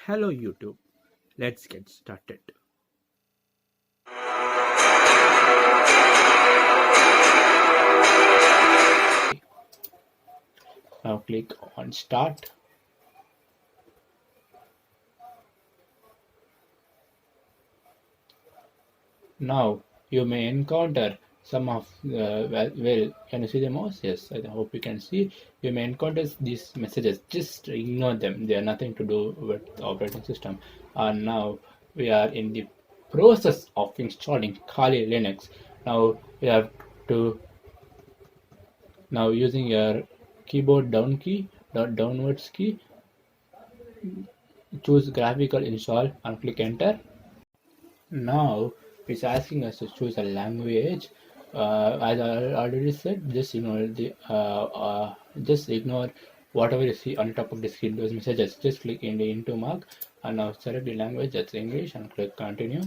Hello YouTube, let's get started. Now click on start. Now you may encounter some of can you see the mouse? Yes, I hope you can see. You may encounter these messages. Just ignore them. They are nothing to do with the operating system. And now we are in the process of installing Kali Linux. Now you have to using your keyboard downwards key, choose graphical install and click enter. Now it's asking us to choose a language. As I already said, just ignore whatever you see on top of the screen. Those messages. Just click in the into mark and now select the language, that's English, and click continue.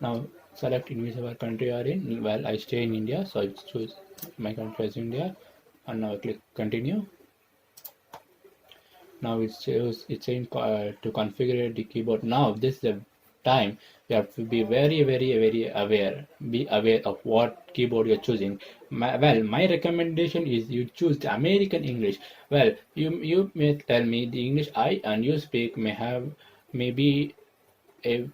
Now select in whichever country you are in. Well, I stay in India, so I choose my country as India, and now click continue. Now it's saying to configure the keyboard. Now this is the time you have to be very aware. Be aware of what keyboard you're choosing. My recommendation is you choose the American English. Well, you may tell me the English I and you speak maybe a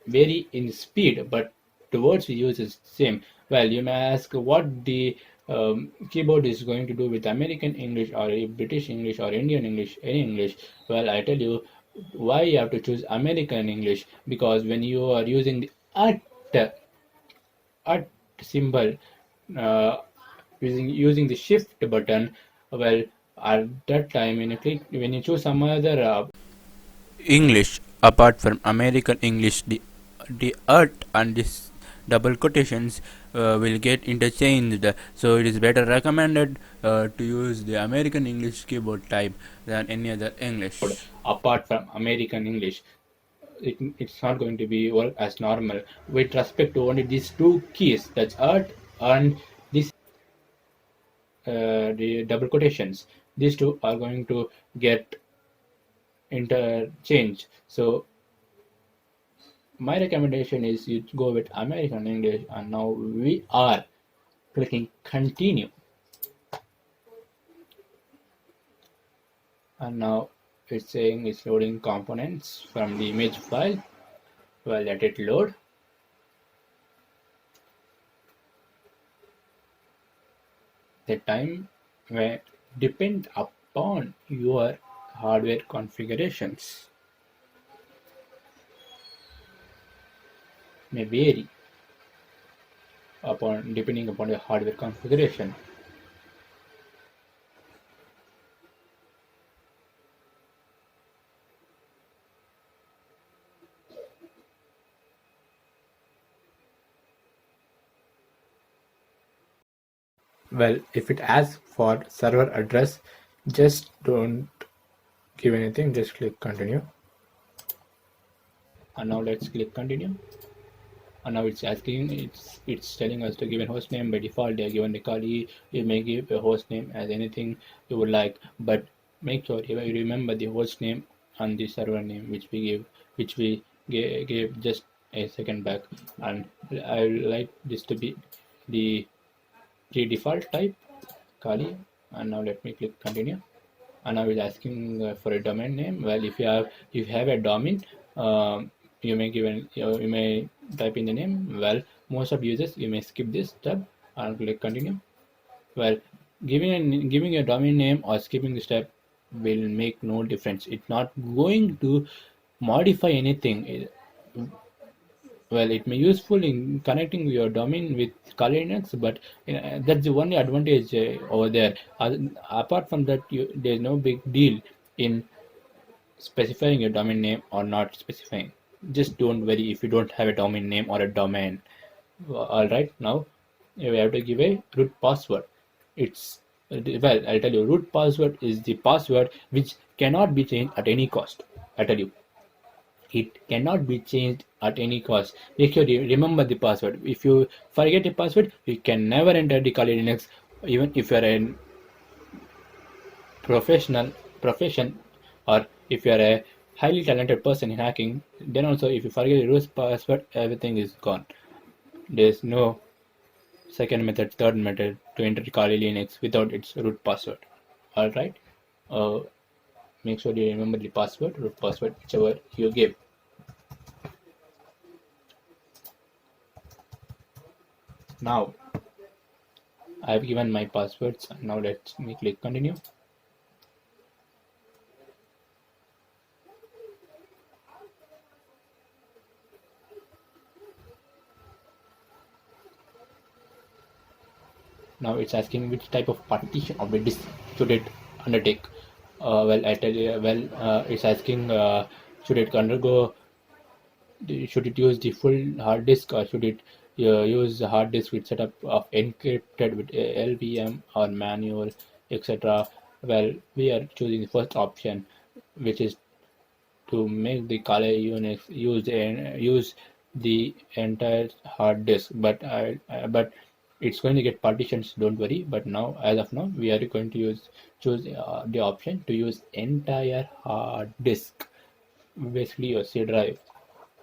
vary in speed, but the words we use is same. Well, you may ask what the keyboard is going to do with American English or British English or Indian English, any English. Well, I tell you why you have to choose American English, because when you are using the at symbol, uh, using the shift button, well, at that time when you choose some other English apart from American English, the art and this double quotations will get interchanged. So it is better recommended to use the American English keyboard type than any other English. Apart from American English, it's not going to be work as normal with respect to only these two keys. That's art and this the double quotations. These two are going to get interchanged. So my recommendation is you go with American English, and now we are clicking continue, and now it's saying it's loading components from the image file. Well, let it load. The time may depend upon your hardware configurations, may vary upon depending upon your hardware configuration. Well, if it asks for server address, just don't give anything, just click continue. And now let's click continue. And now it's asking, it's telling us to give a host name. By default they are given the Kali. You may give a host name as anything you would like, but make sure you remember the host name and the server name which we gave just a second back. And I like this to be the default type Kali. And now let me click continue. And now it's asking for a domain name. Well, if you have a domain, you may you may type in the name. Well, most of users, you may skip this step and click continue. Well, giving a domain name or skipping the step will make no difference. It's not going to modify anything. Well, it may useful in connecting your domain with Kali Linux, but that's the only advantage over there. Apart from that, there's no big deal in specifying your domain name or not specifying. Just don't worry if you don't have a domain name or a domain. All right, now we have to give a root password. It's well, I'll tell you, root password is the password which cannot be changed at any cost. I tell you, it cannot be changed at any cost. Make sure you remember the password. If you forget the password, you can never enter the Kali Linux, even if you are a profession, or if you are a highly talented person in hacking, then also if you forget your root password, everything is gone. There's no second method, third method to enter Kali Linux without its root password. Alright? Uh, Make sure you remember the password, root password, whichever you give. Now, I've given my passwords. Now let me click continue. Now it's asking which type of partition of the disk should it undertake. Well, I tell you, it's asking should it undergo, should it use the full hard disk or should it use the hard disk with setup of encrypted with LVM or manual, etc. Well, we are choosing the first option, which is to make the Kali Unix use the entire hard disk. But it's going to get partitions. Don't worry. But now, as of now, we are going to choose the option to use entire hard disk, basically your C drive.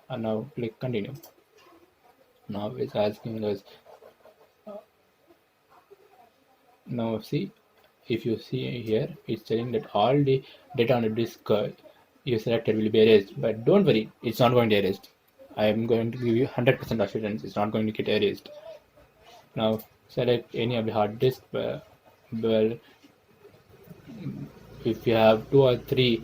And now click continue. Now it's asking us. Now see, if you see here, it's telling that all the data on the disk you selected will be erased. But don't worry, it's not going to erased. I am going to give you 100% assurance it's not going to get erased. Now select any of the hard disk. Well, if you have two or three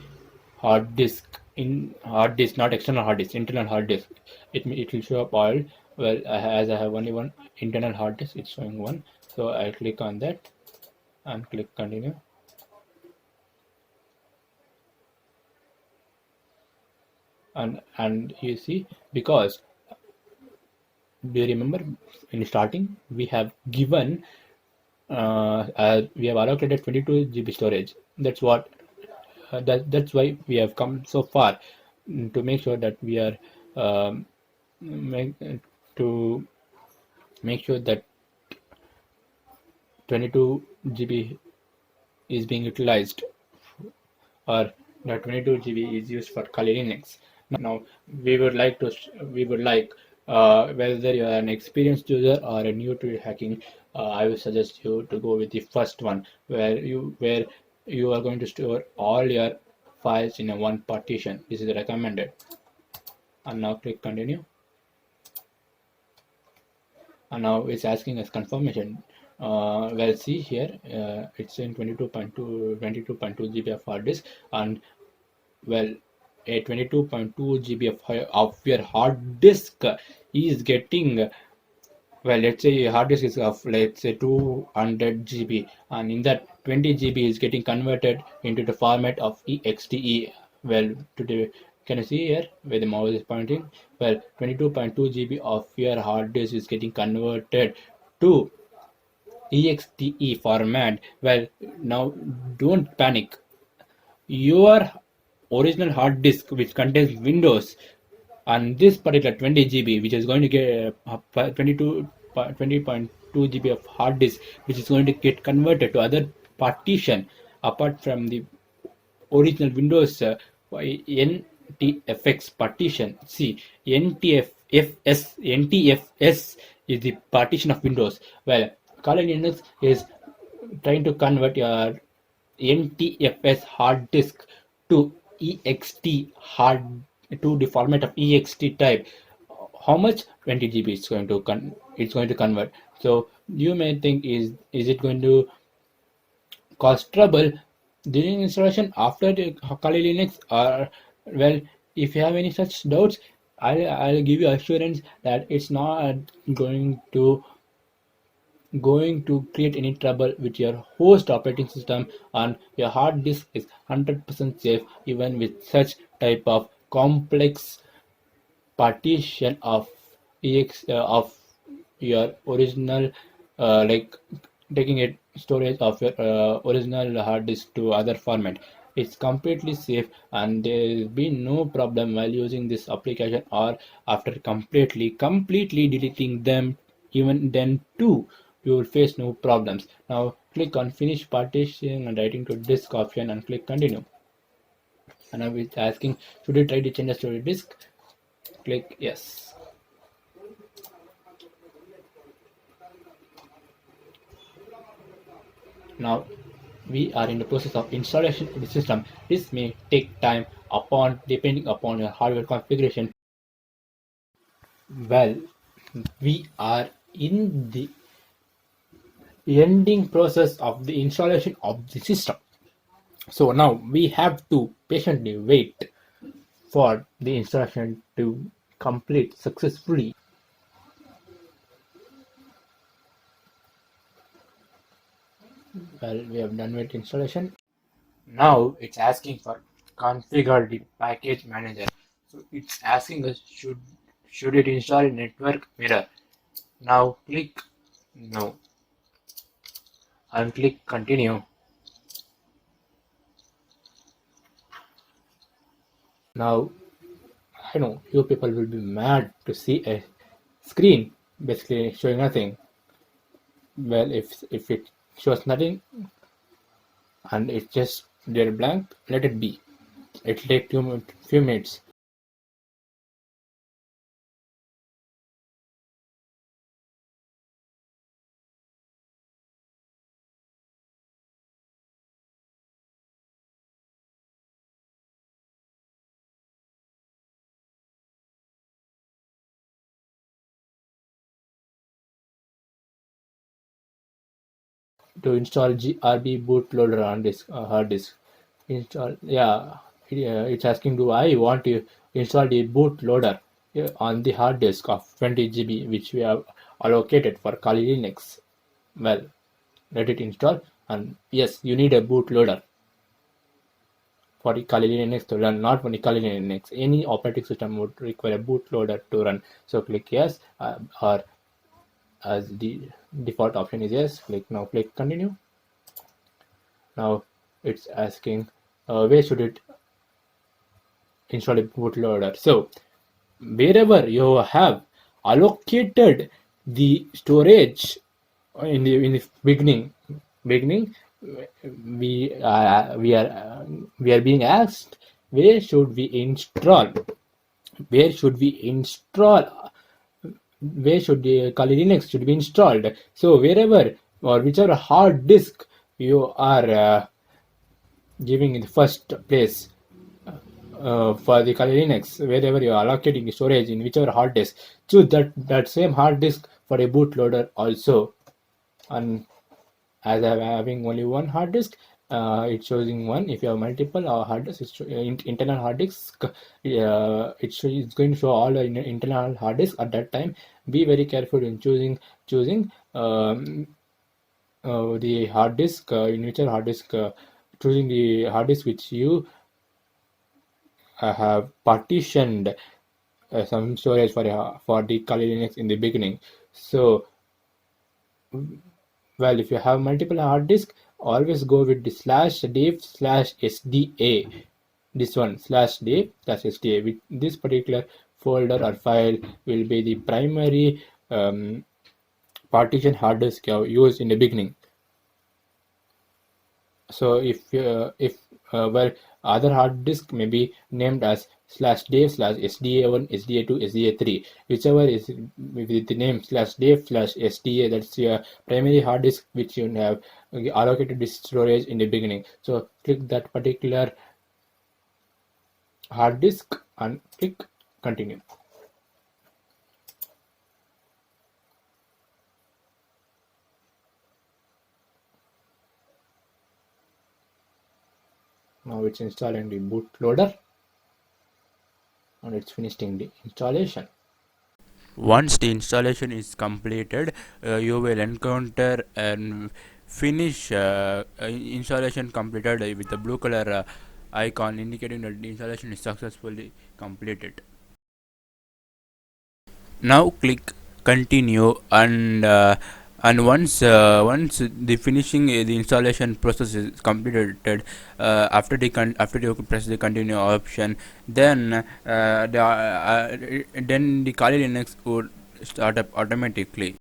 hard disk, not external hard disk, internal hard disk, it will show up all. Well, as I have only one internal hard disk, it's showing one. So I'll click on that and click continue. And you see, because do you remember in starting we have given we have allocated 22 GB storage. That's what that's why we have come so far, to make sure that we are make, to make sure that 22 GB is being utilized, or the 22 GB is used for Kali Linux. Now we would like whether you are an experienced user or a new to hacking, I will suggest you to go with the first one, where you are going to store all your files in a one partition. This is recommended. And now click continue. And now it's asking us confirmation. Well, see here, it's in 22.2 GB of hard disk, and well, a 22.2 GB of your hard disk is getting, well, let's say your hard disk is of, let's say, 200 GB, and in that 20 GB is getting converted into the format of exe. Well, today, can you see here where the mouse is pointing? Well, 22.2 GB of your hard disk is getting converted to exe format. Well, now don't panic. Your original hard disk, which contains Windows, and this particular 20 GB, which is going to get 20.2 GB of hard disk, which is going to get converted to other partition apart from the original Windows NTFX partition. See, NTFS is the partition of Windows. Well, Kali Linux is trying to convert your NTFS hard disk to ext hard, to the format of ext type. How much? 20 GB it's going to it's going to convert. So you may think, is it going to cause trouble during installation after the Kali Linux? Or, well, if you have any such doubts, I'll give you assurance that it's not going to create any trouble with your host operating system, and your hard disk is 100% safe even with such type of complex partition of of your original, like taking it storage of your original hard disk to other format. It's completely safe, and there's been no problem while using this application, or after completely deleting them. Even then too, you will face no problems. Now click on finish partition and writing to disk option and click continue. And now it's asking, should you try to change the storage disk? Click yes. Now we are in the process of installation of the system. This may take time upon depending upon your hardware configuration. Well, we are in the ending process of the installation of the system. So now we have to patiently wait for the installation to complete successfully. Well, we have done with installation. Now it's asking for configure the package manager. So it's asking us should it install a network mirror. Now click no and click continue. Now I know you people will be mad to see a screen basically showing nothing. Well, if it shows nothing and it's just there blank, let it be. It'll take few minutes. To install GRB bootloader on this hard disk. Install, yeah, it's asking, do I want to install the bootloader on the hard disk of 20 GB, which we have allocated for Kali Linux. Well, let it install, and yes, you need a bootloader for the Kali Linux to run, not for the Kali Linux. Any operating system would require a bootloader to run. So click yes, or as the default option is yes. Click continue. Now it's asking where should it install a bootloader. So wherever you have allocated the storage in the beginning we are being asked where should we install where should the Kali Linux should be installed. So wherever or whichever hard disk you are giving in the first place for the Kali Linux, wherever you are allocating storage in whichever hard disk, choose that same hard disk for a bootloader also. And as I'm having only one hard disk, it's choosing one. If you have multiple hard disks, internal hard disk, it's going to show all the internal hard disk at that time. Be very careful in choosing the hard disk in whichever hard disk, choosing the hard disk which you have partitioned some storage for the Kali Linux in the beginning. So, well, if you have multiple hard disk, always go with the /dev/sda. This one /dev/sda. With this particular folder or file will be the primary partition hard disk you have used in the beginning. So if well, other hard disk may be named as /dev/sda1, sda2, sda3, whichever is with the name /dev/sda. That's your primary hard disk which you have allocated this storage in the beginning. So click that particular hard disk and click continue. Now it's installing the bootloader and it's finishing the installation. Once the installation is completed, you will encounter and finish installation completed with the blue color icon indicating that the installation is successfully completed. Now click continue, and once the finishing the installation process is completed, after you press the continue option, then the Kali Linux would start up automatically.